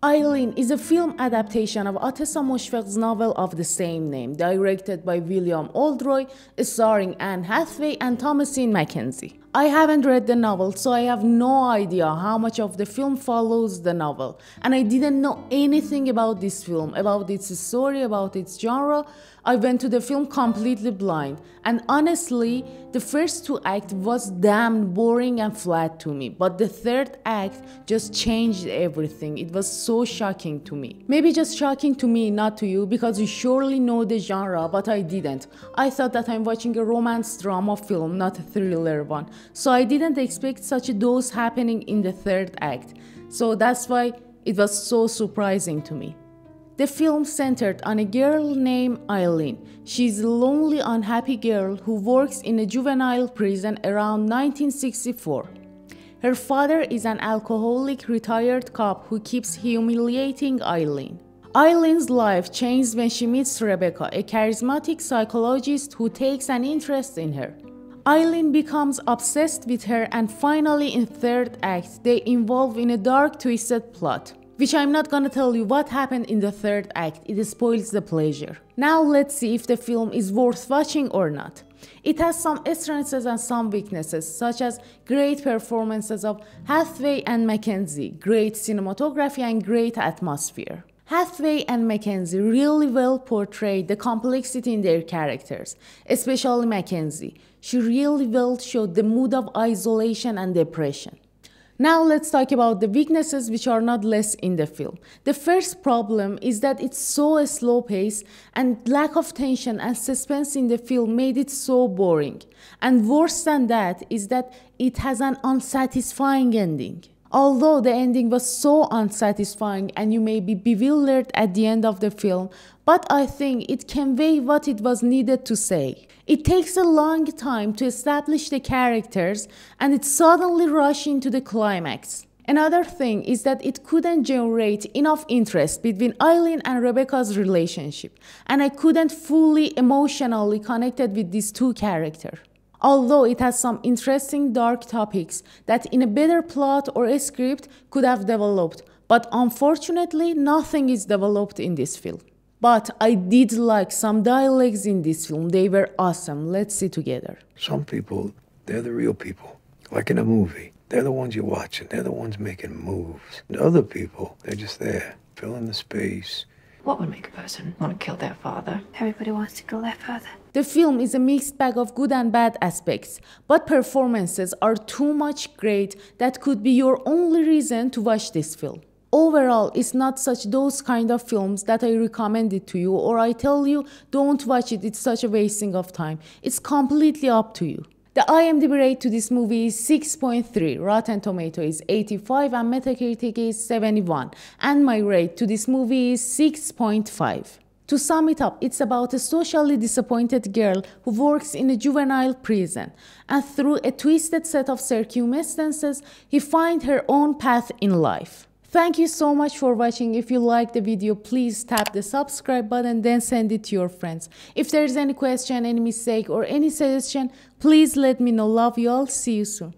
Eileen is a film adaptation of Atessa Moshfegh's novel of the same name, directed by William Oldroyd, starring Anne Hathaway and Thomasine McKenzie. I haven't read the novel, so I have no idea how much of the film follows the novel, and I didn't know anything about this film, about its story, about its genre. I went to the film completely blind, and honestly, the first two acts was damn boring and flat to me, but the third act just changed everything. It was so shocking to me. Maybe just shocking to me, not to you, because you surely know the genre, but I didn't. I thought that I'm watching a romance drama film, not a thriller one. So I didn't expect such a dose happening in the third act. So that's why it was so surprising to me. The film centered on a girl named Eileen. She's a lonely, unhappy girl who works in a juvenile prison around 1964. Her father is an alcoholic retired cop who keeps humiliating Eileen. Eileen's life changed when she meets Rebecca, a charismatic psychologist who takes an interest in her. Eileen becomes obsessed with her, and finally in third act they involve in a dark, twisted plot, which I'm not gonna tell you what happened in the third act. It spoils the pleasure. Now let's see if the film is worth watching or not. It has some strengths and some weaknesses, such as great performances of Hathaway and McKenzie, great cinematography and great atmosphere. Hathaway and McKenzie really well portrayed the complexity in their characters, especially McKenzie. She really well showed the mood of isolation and depression. Now let's talk about the weaknesses, which are not less in the film. The first problem is that it's so slow paced, and lack of tension and suspense in the film made it so boring. And worse than that is that it has an unsatisfying ending. Although the ending was so unsatisfying and you may be bewildered at the end of the film, but I think it conveyed what it was needed to say. It takes a long time to establish the characters, and it suddenly rushes into the climax. Another thing is that it couldn't generate enough interest between Eileen and Rebecca's relationship, and I couldn't fully emotionally connect with these two characters. Although it has some interesting dark topics that in a better plot or a script could have developed, but unfortunately nothing is developed in this film. But I did like some dialogues in this film. They were awesome. Let's see together. Some people, they're the real people. Like in a movie. They're the ones you're watching. They're the ones making moves. And other people, they're just there, filling the space. What would make a person want to kill their father? Everybody wants to kill their father. The film is a mixed bag of good and bad aspects, but performances are too much great that could be your only reason to watch this film. Overall, it's not such those kind of films that I recommend it to you, or I tell you don't watch it, it's such a wasting of time. It's completely up to you. The IMDb rate to this movie is 6.3, Rotten Tomato is 85 and Metacritic is 71, and my rate to this movie is 6.5. To sum it up, it's about a socially disappointed girl who works in a juvenile prison, and through a twisted set of circumstances, he finds her own path in life. Thank you so much for watching. If you liked the video, please tap the subscribe button, then send it to your friends. If there's any question, any mistake, or any suggestion, please let me know. Love you all. See you soon.